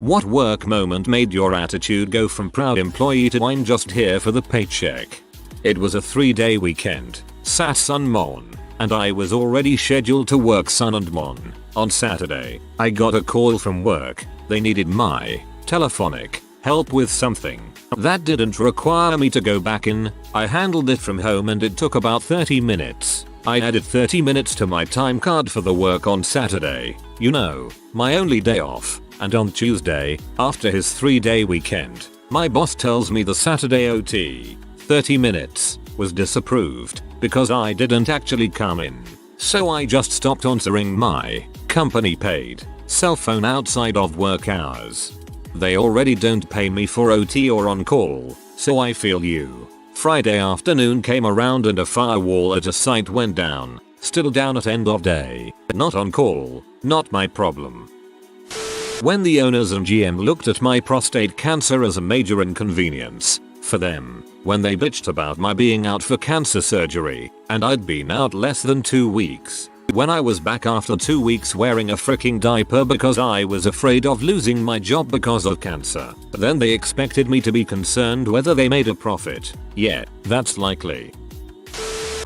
What work moment made your attitude go from proud employee to I'm just here for the paycheck? It was a 3-day weekend, Sat Sun Mon, and I was already scheduled to work Sun and Mon. On Saturday, I got a call from work. They needed my telephonic help with something. That didn't require me to go back in. I handled it from home and it took about 30 minutes. I added 30 minutes to my time card for the work on Saturday. You know, my only day off. And on Tuesday, after his 3-day weekend, my boss tells me the Saturday OT, 30 minutes, was disapproved because I didn't actually come in. So I just stopped answering my company paid cell phone outside of work hours. They already don't pay me for OT or on call, so I feel you. Friday afternoon came around and a firewall at a site went down. Still down at end of day. Not on call. Not my problem. When the owners and GM looked at my prostate cancer as a major inconvenience for them, when they bitched about my being out for cancer surgery, and I'd been out less than 2 weeks, when I was back after 2 weeks wearing a freaking diaper because I was afraid of losing my job because of cancer, then they expected me to be concerned whether they made a profit. Yeah, that's likely.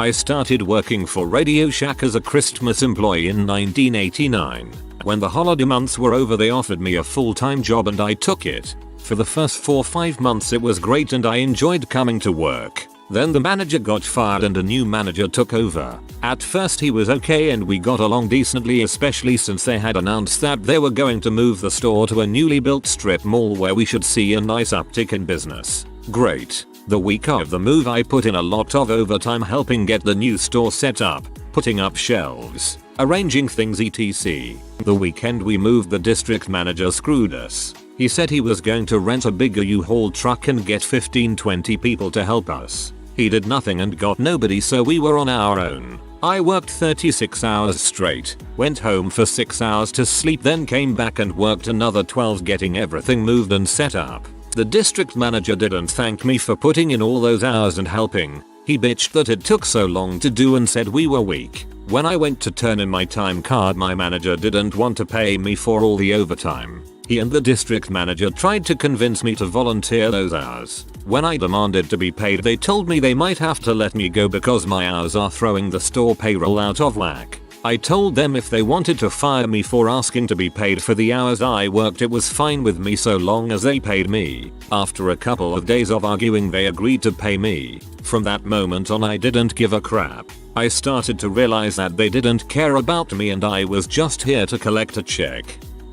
I started working for Radio Shack as a Christmas employee in 1989. When the holiday months were over, they offered me a full-time job and I took it. For the first 4-5 months it was great and I enjoyed coming to work. Then the manager got fired and a new manager took over. At first he was okay and we got along decently, especially since they had announced that they were going to move the store to a newly built strip mall where we should see a nice uptick in business. Great. The week of the move I put in a lot of overtime helping get the new store set up, putting up shelves, arranging things etc. The weekend we moved, the district manager screwed us. He said he was going to rent a bigger U-Haul truck and get 15-20 people to help us. He did nothing and got nobody, so we were on our own. I worked 36 hours straight, went home for 6 hours to sleep, then came back and worked another 12 getting everything moved and set up. The district manager didn't thank me for putting in all those hours and helping. He bitched that it took so long to do and said we were weak. When I went to turn in my time card, my manager didn't want to pay me for all the overtime. He and the district manager tried to convince me to volunteer those hours. When I demanded to be paid, they told me they might have to let me go because my hours are throwing the store payroll out of whack. I told them if they wanted to fire me for asking to be paid for the hours I worked, it was fine with me so long as they paid me. After a couple of days of arguing, they agreed to pay me. From that moment on I didn't give a crap. I started to realize that they didn't care about me and I was just here to collect a check.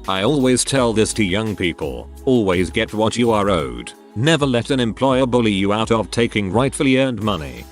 I always tell this to young people, always get what you are owed. Never let an employer bully you out of taking rightfully earned money.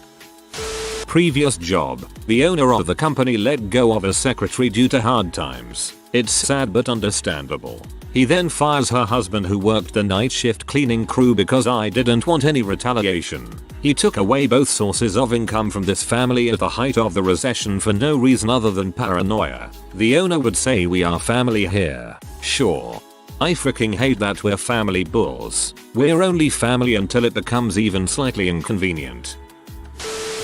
Previous job, the owner of the company let go of a secretary due to hard times. It's sad but understandable. He then fires her husband who worked the night shift cleaning crew because I didn't want any retaliation. He took away both sources of income from this family at the height of the recession for no reason other than paranoia. The owner would say we are family here. Sure. I freaking hate that we're family bulls. We're only family until it becomes even slightly inconvenient.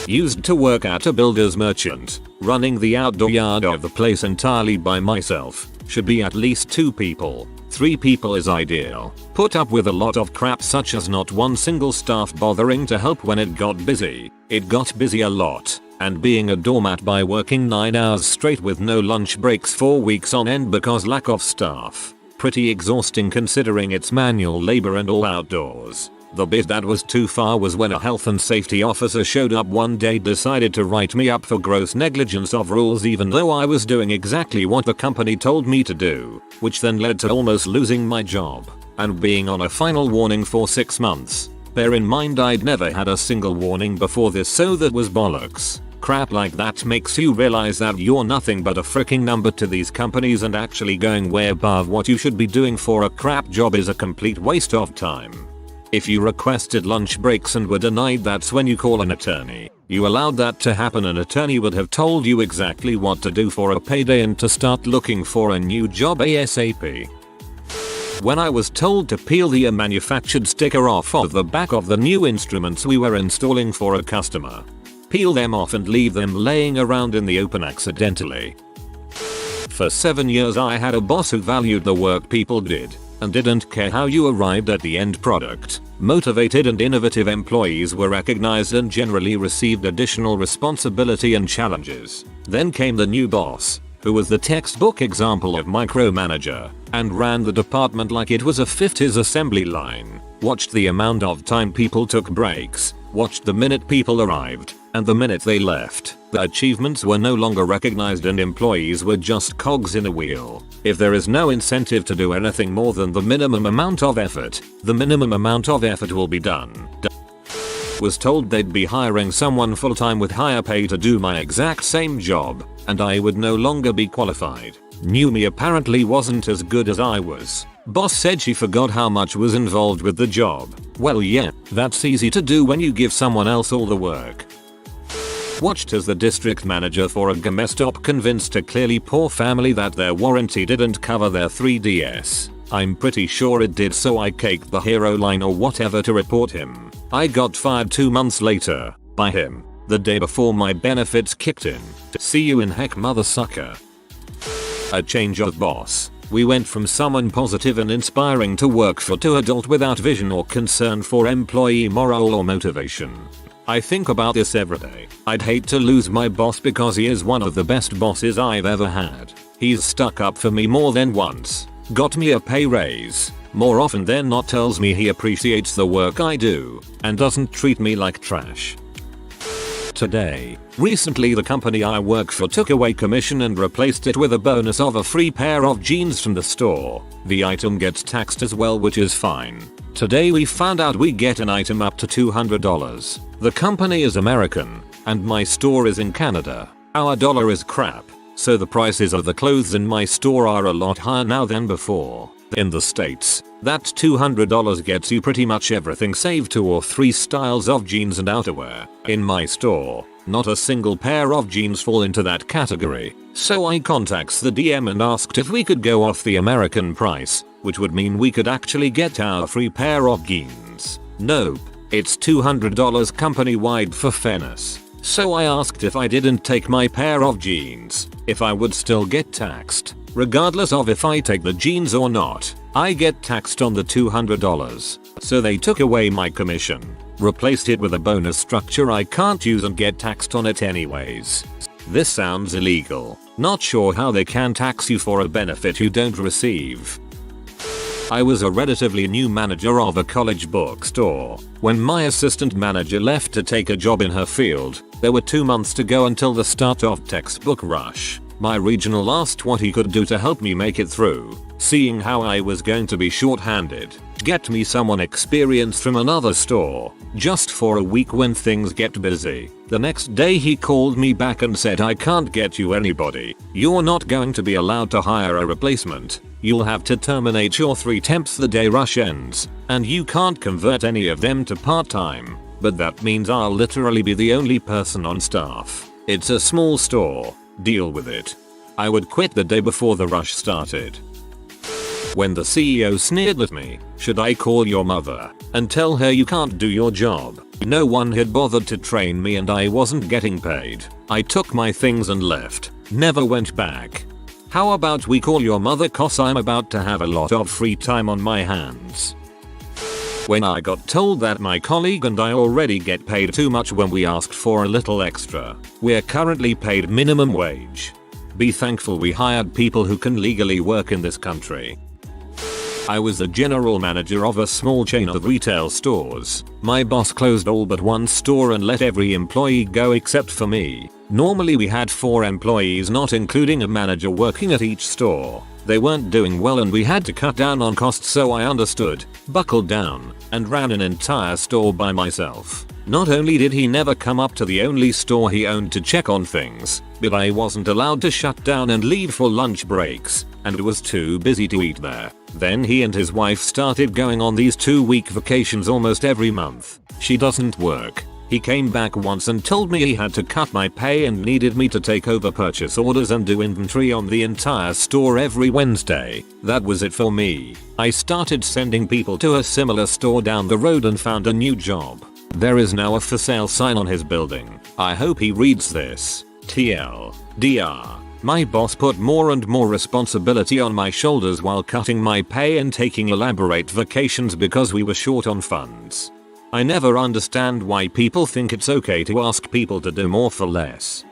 Used to work at a builder's merchant, running the outdoor yard of the place entirely by myself. Should be at least 2 people. 3 people is ideal. Put up with a lot of crap such as not one single staff bothering to help when it got busy. It got busy a lot. And being a doormat by working 9 hours straight with no lunch breaks 4 weeks on end because lack of staff. Pretty exhausting considering it's manual labor and all outdoors. The bit that was too far was when a health and safety officer showed up one day, decided to write me up for gross negligence of rules even though I was doing exactly what the company told me to do, which then led to almost losing my job and being on a final warning for 6 months. Bear in mind I'd never had a single warning before this, so that was bollocks. Crap like that makes you realize that you're nothing but a freaking number to these companies, and actually going way above what you should be doing for a crap job is a complete waste of time. If you requested lunch breaks and were denied, that's when you call an attorney. You allowed that to happen, an attorney would have told you exactly what to do for a payday and to start looking for a new job ASAP. When I was told to peel the manufactured sticker off of the back of the new instruments we were installing for a customer. Peel them off and leave them laying around in the open accidentally. For 7 years I had a boss who valued the work people did. and didn't care how you arrived at the end product. Motivated and innovative employees were recognized and generally received additional responsibility and challenges. Then came the new boss, who was the textbook example of micromanager, and ran the department like it was a 50s assembly line. Watched the amount of time people took breaks, watched the minute people arrived, and the minute they left. The achievements were no longer recognized and employees were just cogs in a wheel. If there is no incentive to do anything more than the minimum amount of effort, the minimum amount of effort will be done. Was told they'd be hiring someone full-time with higher pay to do my exact same job, and I would no longer be qualified. Knew me apparently wasn't as good as I was. Boss said she forgot how much was involved with the job. Well yeah, that's easy to do when you give someone else all the work. Watched as the district manager for a game stop convinced a clearly poor family that their warranty didn't cover their 3DS. I'm pretty sure it did, so I caked the hero line or whatever to report him. I got fired 2 months later by him, the day before my benefits kicked in. See you in heck, mother sucker. A change of boss. We went from someone positive and inspiring to work for to adult without vision or concern for employee morale or motivation. I think about this every day. I'd hate to lose my boss because he is one of the best bosses I've ever had. He's stuck up for me more than once, got me a pay raise, more often than not tells me he appreciates the work I do, and doesn't treat me like trash. Today. Recently the company I work for took away commission and replaced it with a bonus of a free pair of jeans from the store. The item gets taxed as well, which is fine. Today we found out we get an item up to $200. The company is American, and my store is in Canada. Our dollar is crap, so the prices of the clothes in my store are a lot higher now than before. In the States, that $200 gets you pretty much everything save 2 or 3 styles of jeans and outerwear. In my store, not a single pair of jeans fall into that category, so I contacts the DM and asked if we could go off the American price, which would mean we could actually get our free pair of jeans. Nope, it's $200 company-wide for fairness. So I asked if I didn't take my pair of jeans, if I would still get taxed. Regardless of if I take the jeans or not, I get taxed on the $200. So they took away my commission, replaced it with a bonus structure I can't use and get taxed on it anyways. This sounds illegal. Not sure how they can tax you for a benefit you don't receive. I was a relatively new manager of a college bookstore. When my assistant manager left to take a job in her field, there were 2 months to go until the start of textbook rush. My regional asked what he could do to help me make it through, seeing how I was going to be short-handed. Get me someone experienced from another store, just for a week when things get busy. The next day he called me back and said, I can't get you anybody. You're not going to be allowed to hire a replacement. You'll have to terminate your 3 temps the day rush ends, and you can't convert any of them to part-time. But that means I'll literally be the only person on staff. It's a small store. Deal with it. I would quit the day before the rush started. When the CEO sneered at me, should I call your mother and tell her you can't do your job? No one had bothered to train me and I wasn't getting paid. I took my things and left. Never went back. How about we call your mother, cause I'm about to have a lot of free time on my hands. When I got told that my colleague and I already get paid too much when we asked for a little extra. We're currently paid minimum wage. Be thankful we hired people who can legally work in this country. I was the general manager of a small chain of retail stores. My boss closed all but one store and let every employee go except for me. Normally we had 4 employees, not including a manager, working at each store. They weren't doing well and we had to cut down on costs, so I understood, buckled down, and ran an entire store by myself. Not only did he never come up to the only store he owned to check on things, but I wasn't allowed to shut down and leave for lunch breaks, and was too busy to eat there. Then he and his wife started going on these 2-week vacations almost every month. She doesn't work. He came back once and told me he had to cut my pay and needed me to take over purchase orders and do inventory on the entire store every Wednesday. That was it for me. I started sending people to a similar store down the road and found a new job. There is now a for sale sign on his building. I hope he reads this. TL. DR. My boss put more and more responsibility on my shoulders while cutting my pay and taking elaborate vacations because we were short on funds. I never understand why people think it's okay to ask people to do more for less.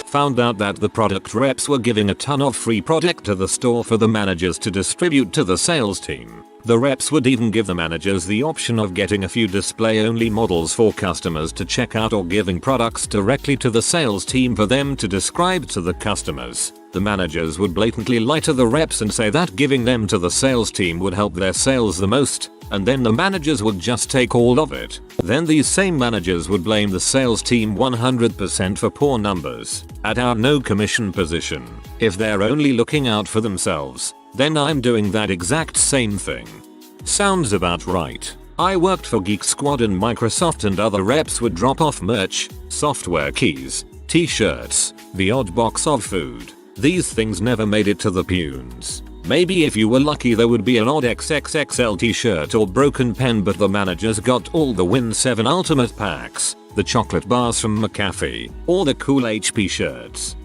Found out that the product reps were giving a ton of free product to the store for the managers to distribute to the sales team. The reps would even give the managers the option of getting a few display-only models for customers to check out or giving products directly to the sales team for them to describe to the customers. The managers would blatantly lie to the reps and say that giving them to the sales team would help their sales the most, and then the managers would just take all of it. Then these same managers would blame the sales team 100% for poor numbers at our no commission position. If they're only looking out for themselves, then I'm doing that exact same thing. Sounds about right. I worked for Geek Squad and Microsoft, and other reps would drop off merch, software keys, t-shirts, the odd box of food. These things never made it to the punes. Maybe if you were lucky there would be an odd XXXL t-shirt or broken pen, but the managers got all the Win 7 Ultimate packs, the chocolate bars from McAfee, or the cool HP shirts.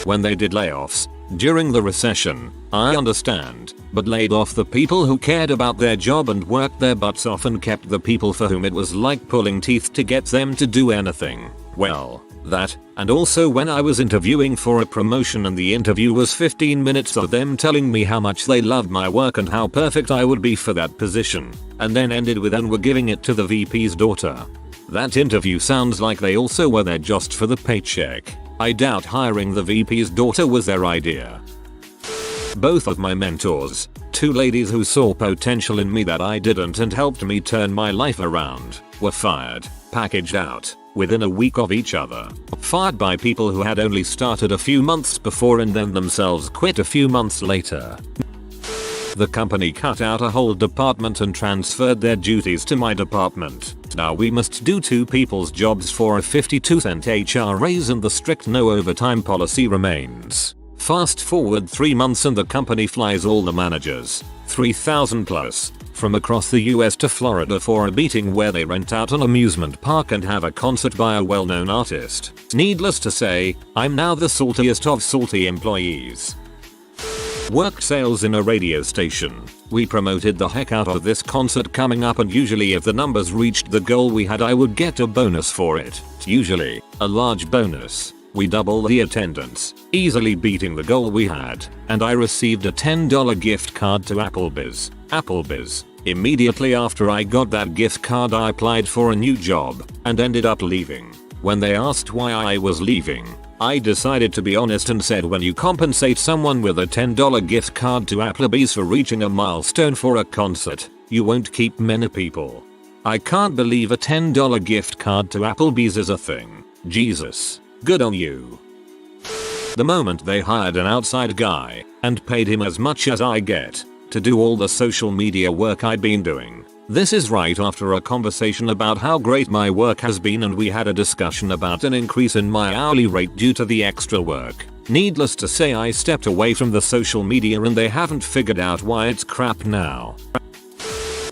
When they did layoffs during the recession, I understand, but laid off the people who cared about their job and worked their butts off and kept the people for whom it was like pulling teeth to get them to do anything. Well, that, and also when I was interviewing for a promotion and the interview was 15 minutes of them telling me how much they loved my work and how perfect I would be for that position, and then ended with "and we're giving it to the VP's daughter." That interview sounds like they also were there just for the paycheck. I doubt hiring the VP's daughter was their idea. Both of my mentors, two ladies who saw potential in me that I didn't and helped me turn my life around, were fired, packaged out, within a week of each other. Fired by people who had only started a few months before and then themselves quit a few months later. The company cut out a whole department and transferred their duties to my department. Now we must do two people's jobs for a 52-cent HR raise, and the strict no overtime policy remains. Fast forward 3 months and the company flies all the managers, 3,000 plus, from across the US to Florida for a meeting where they rent out an amusement park and have a concert by a well-known artist. Needless to say, I'm now the saltiest of salty employees. Worked sales in a radio station. We promoted the heck out of this concert coming up, and usually if the numbers reached the goal we had, I would get a bonus for it. Usually, a large bonus. We double the attendance, easily beating the goal we had, and I received a $10 gift card to Applebee's. Immediately after I got that gift card, I applied for a new job and ended up leaving. When they asked why I was leaving, I decided to be honest and said, when you compensate someone with a $10 gift card to Applebee's for reaching a milestone for a concert, you won't keep many people. I can't believe a $10 gift card to Applebee's is a thing. Jesus. Good on you. The moment they hired an outside guy and paid him as much as I get to do all the social media work I'd been doing. This is right after a conversation about how great my work has been, and we had a discussion about an increase in my hourly rate due to the extra work. Needless to say, I stepped away from the social media and they haven't figured out why it's crap now.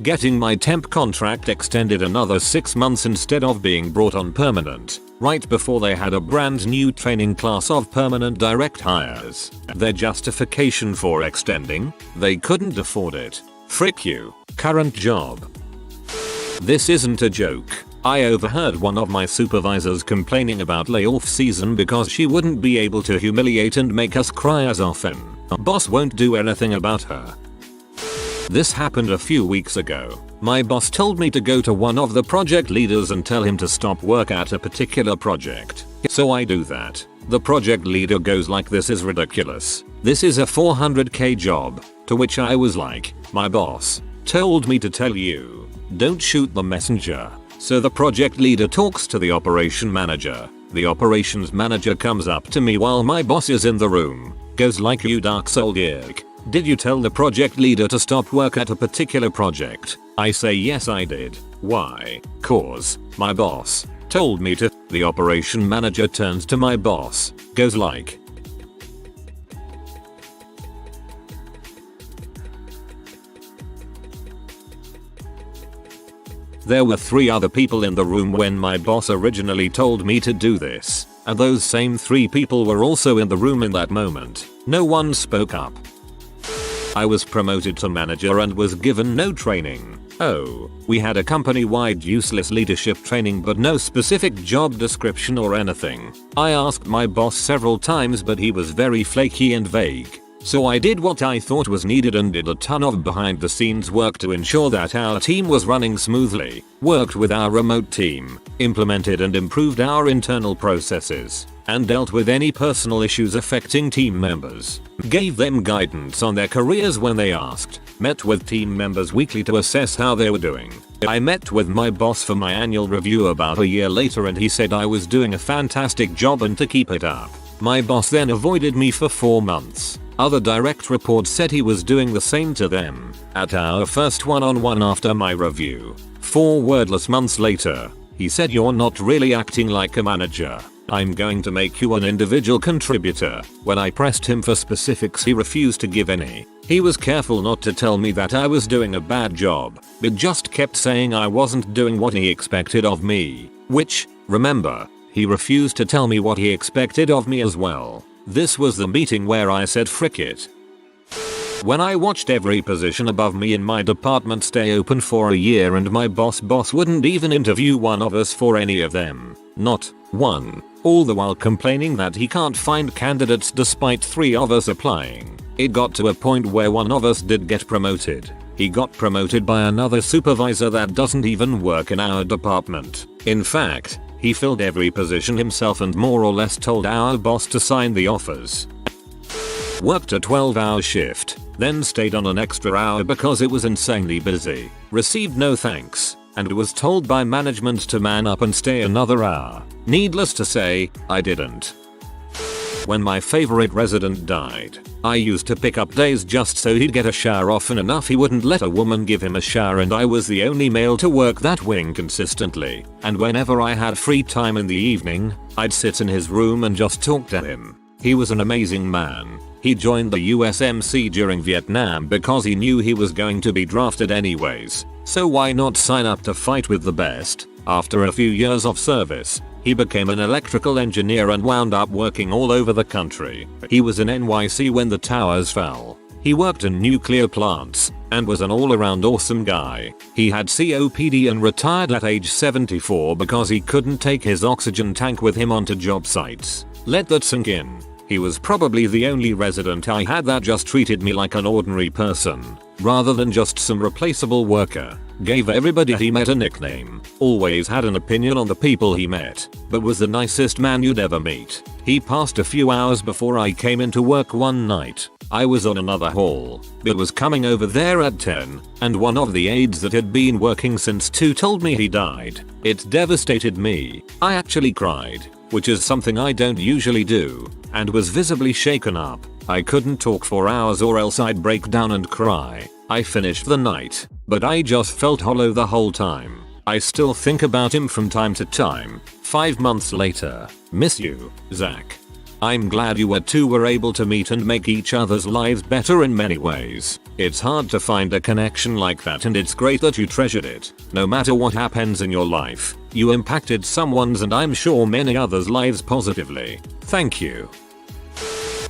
Getting my temp contract extended another 6 months instead of being brought on permanent, right before they had a brand new training class of permanent direct hires. Their justification for extending? They couldn't afford it. Frick you. Current job. This isn't a joke. I overheard one of my supervisors complaining about layoff season because she wouldn't be able to humiliate and make us cry as often. Boss won't do anything about her. This happened a few weeks ago. My boss told me to go to one of the project leaders and tell him to stop work at a particular project. So I do that. The project leader goes like, "This is ridiculous. This is a $400K job." To which I was like, "My boss told me to tell you, don't shoot the messenger." So the project leader talks to the operation manager. The operations manager comes up to me while my boss is in the room, goes like, "You dark soul yerk. Did you tell the project leader to stop work at a particular project?" I say, "Yes I did." "Why?" "Cause my boss told me to." The operation manager turns to my boss, goes like, There were 3 other people in the room when my boss originally told me to do this. and those same 3 people were also in the room in that moment. No one spoke up. I was promoted to manager and was given no training. Oh, we had a company-wide useless leadership training but no specific job description or anything. I asked my boss several times but he was very flaky and vague. So I did what I thought was needed and did a ton of behind the scenes work to ensure that our team was running smoothly, worked with our remote team, implemented and improved our internal processes, and dealt with any personal issues affecting team members, gave them guidance on their careers when they asked, met with team members weekly to assess how they were doing. I met with my boss for my annual review about a year later and he said I was doing a fantastic job and to keep it up. My boss then avoided me for 4 months. Other direct reports said he was doing the same to them. At our first one-on-one after my review, 4 wordless months later, he said, "You're not really acting like a manager. I'm going to make you an individual contributor." When I pressed him for specifics he refused to give any. He was careful not to tell me that I was doing a bad job, but just kept saying I wasn't doing what he expected of me. Which, remember, he refused to tell me what he expected of me as well. This was the meeting where I said frick it. When I watched every position above me in my department stay open for a year and my boss wouldn't even interview one of us for any of them. Not one. All the while complaining that he can't find candidates despite 3 of us applying. It got to a point where one of us did get promoted. He got promoted by another supervisor that doesn't even work in our department. In fact, he filled every position himself and more or less told our boss to sign the offers. Worked a 12-hour shift, then stayed on an extra hour because it was insanely busy. Received no thanks, and was told by management to man up and stay another hour. Needless to say, I didn't. When my favorite resident died, I used to pick up days just so he'd get a shower often enough he wouldn't let a woman give him a shower and I was the only male to work that wing consistently. And whenever I had free time in the evening, I'd sit in his room and just talk to him. He was an amazing man. He joined the USMC during Vietnam because he knew he was going to be drafted anyways. So why not sign up to fight with the best? After a few years of service, he became an electrical engineer and wound up working all over the country. He was in NYC when the towers fell. He worked in nuclear plants and was an all-around awesome guy. He had COPD and retired at age 74 because he couldn't take his oxygen tank with him onto job sites. Let that sink in. He was probably the only resident I had that just treated me like an ordinary person, rather than just some replaceable worker. Gave everybody he met a nickname. Always had an opinion on the people he met, but was the nicest man you'd ever meet. He passed a few hours before I came into work one night. I was on another hall, but was coming over there at 10, and one of the aides that had been working since 2 told me he died. It devastated me. I actually cried, which is something I don't usually do, and was visibly shaken up. I couldn't talk for hours or else I'd break down and cry. I finished the night, but I just felt hollow the whole time. I still think about him from time to time. 5 months later. Miss you, Zach. I'm glad you two were able to meet and make each other's lives better in many ways. It's hard to find a connection like that and it's great that you treasured it. No matter what happens in your life, you impacted someone's and I'm sure many others' lives positively. Thank you.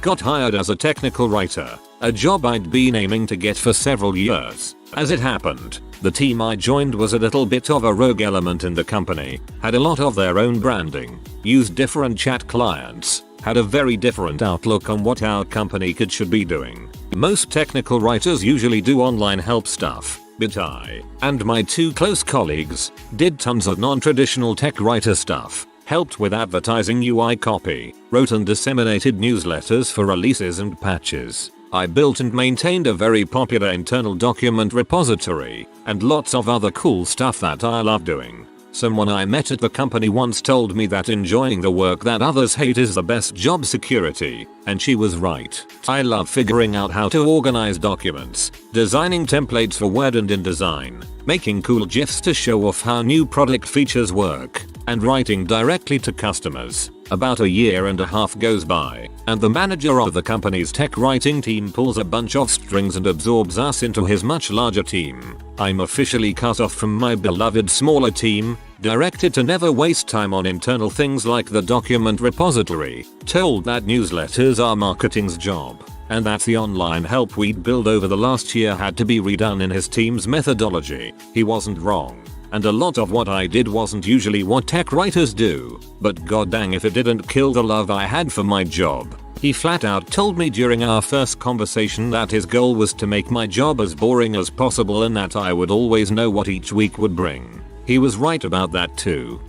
Got hired as a technical writer, a job I'd been aiming to get for several years. As it happened, the team I joined was a little bit of a rogue element in the company, had a lot of their own branding, used different chat clients, had a very different outlook on what our company should be doing. Most technical writers usually do online help stuff, but I and my 2 close colleagues did tons of non-traditional tech writer stuff. Helped with advertising UI copy, wrote and disseminated newsletters for releases and patches. I built and maintained a very popular internal document repository, and lots of other cool stuff that I love doing. Someone I met at the company once told me that enjoying the work that others hate is the best job security, and she was right. I love figuring out how to organize documents, designing templates for Word and InDesign, making cool GIFs to show off how new product features work, and writing directly to customers. About a year and a half goes by, and the manager of the company's tech writing team pulls a bunch of strings and absorbs us into his much larger team. I'm officially cut off from my beloved smaller team, directed to never waste time on internal things like the document repository, told that newsletters are marketing's job, and that the online help we'd built over the last year had to be redone in his team's methodology. He wasn't wrong, and a lot of what I did wasn't usually what tech writers do, but goddang if it didn't kill the love I had for my job. He flat out told me during our first conversation that his goal was to make my job as boring as possible and that I would always know what each week would bring. He was right about that too.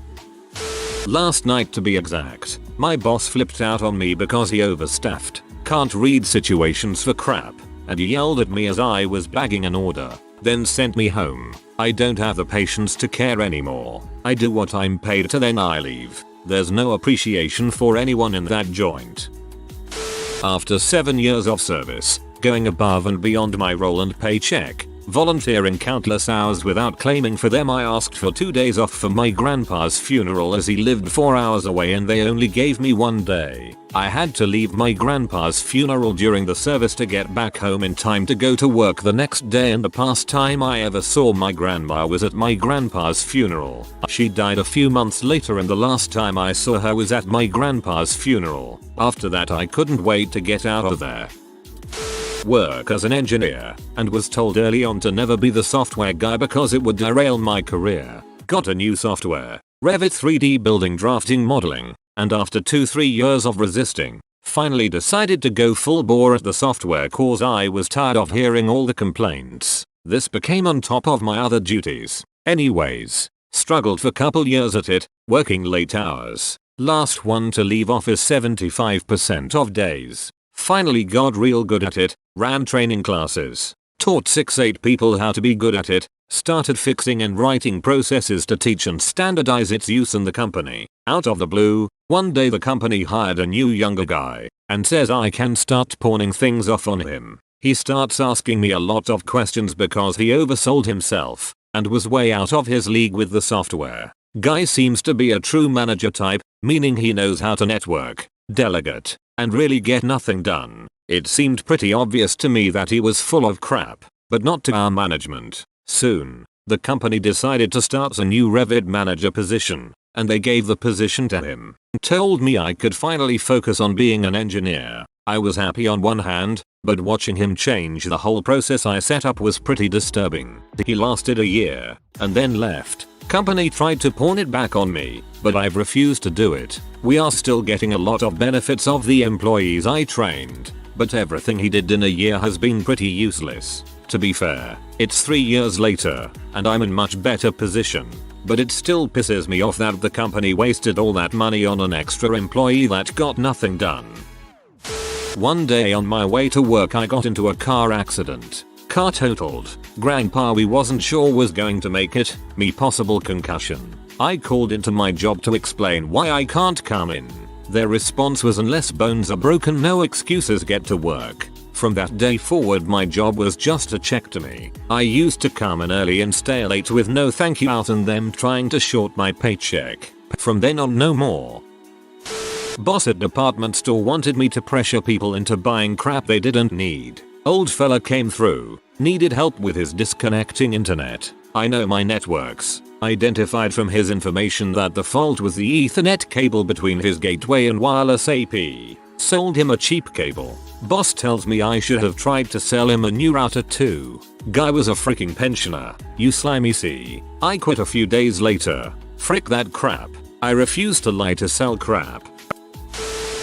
Last night to be exact, my boss flipped out on me because he overstaffed, can't read situations for crap, and he yelled at me as I was bagging an order, then sent me home. I don't have the patience to care anymore. I do what I'm paid to, then I leave. There's no appreciation for anyone in that joint. After 7 years of service, going above and beyond my role and paycheck, volunteering countless hours without claiming for them, I asked for 2 days off for my grandpa's funeral as he lived 4 hours away and they only gave me 1 day. I had to leave my grandpa's funeral during the service to get back home in time to go to work the next day, and the past time I ever saw my grandma was at my grandpa's funeral. She died a few months later and the last time I saw her was at my grandpa's funeral. After that I couldn't wait to get out of there. Work as an engineer, and was told early on to never be the software guy because it would derail my career. Got a new software, Revit 3D building drafting modeling, and after 2-3 years of resisting, finally decided to go full bore at the software cause I was tired of hearing all the complaints. This became on top of my other duties. Anyways, struggled for couple years at it, working late hours. Last one to leave office 75% of days. Finally got real good at it, ran training classes, taught 6-8 people how to be good at it, started fixing and writing processes to teach and standardize its use in the company. Out of the blue, one day the company hired a new younger guy, and says I can start pawning things off on him. He starts asking me a lot of questions because he oversold himself, and was way out of his league with the software. Guy seems to be a true manager type, meaning he knows how to network, delegate, and really get nothing done. It seemed pretty obvious to me that he was full of crap, but not to our management. Soon, the company decided to start a new Revit manager position, and they gave the position to him. Told me I could finally focus on being an engineer. I was happy on one hand, but watching him change the whole process I set up was pretty disturbing. He lasted a year, and then left. Company tried to pawn it back on me, but I've refused to do it. We are still getting a lot of benefits of the employees I trained, but everything he did in a year has been pretty useless. To be fair, it's 3 years later, and I'm in much better position, but it still pisses me off that the company wasted all that money on an extra employee that got nothing done. One day on my way to work I got into a car accident. Car totaled. Grandpa we wasn't sure was going to make it, me possible concussion. I called into my job to explain why I can't come in. Their response was unless bones are broken no excuses, get to work. From that day forward my job was just a check to me. I used to come in early and stay late with no thank you out and them trying to short my paycheck. From then on no more. Boss at department store wanted me to pressure people into buying crap they didn't need. Old fella came through, needed help with his disconnecting internet. I know my networks. Identified from his information that the fault was the Ethernet cable between his gateway and wireless AP. Sold him a cheap cable. Boss tells me I should have tried to sell him a new router too. Guy was a freaking pensioner. You slimy C. I quit a few days later. Frick that crap. I refuse to lie to sell crap.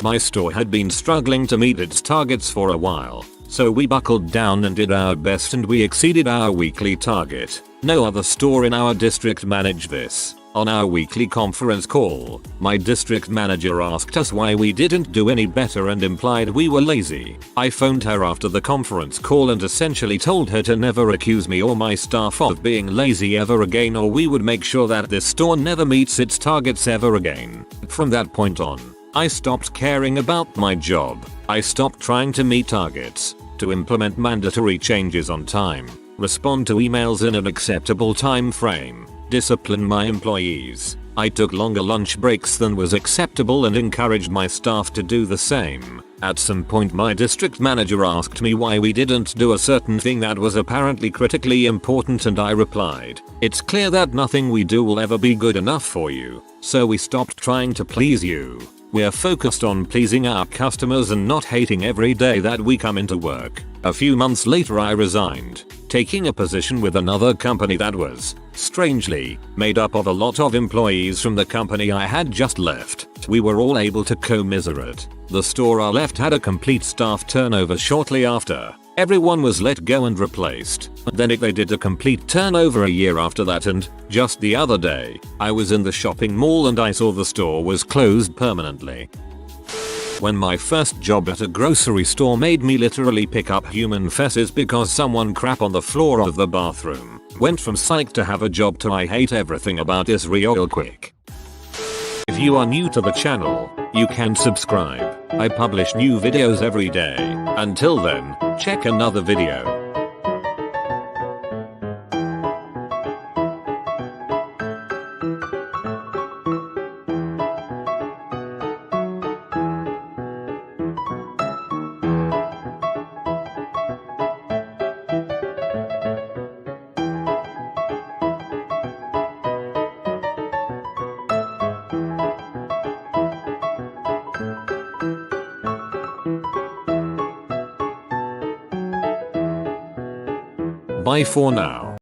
My store had been struggling to meet its targets for a while, so we buckled down and did our best and we exceeded our weekly target. No other store in our district managed this. On our weekly conference call, my district manager asked us why we didn't do any better and implied we were lazy. I phoned her after the conference call and essentially told her to never accuse me or my staff of being lazy ever again, or we would make sure that this store never meets its targets ever again. From that point on, I stopped caring about my job. I stopped trying to meet targets, to implement mandatory changes on time, respond to emails in an acceptable time frame, discipline my employees. I took longer lunch breaks than was acceptable and encouraged my staff to do the same. At some point my district manager asked me why we didn't do a certain thing that was apparently critically important, and I replied, "It's clear that nothing we do will ever be good enough for you, so we stopped trying to please you. We're focused on pleasing our customers and not hating every day that we come into work." A few months later I resigned, taking a position with another company that was, strangely, made up of a lot of employees from the company I had just left. We were all able to commiserate. The store I left had a complete staff turnover shortly after. Everyone was let go and replaced. Then they did a complete turnover a year after that, and just the other day, I was in the shopping mall and I saw the store was closed permanently. When my first job at a grocery store made me literally pick up human feces because someone crap on the floor of the bathroom. Went from psych to have a job to I hate everything about this real quick. If you are new to the channel, you can subscribe. I publish new videos every day. Until then, check another video. Bye for now.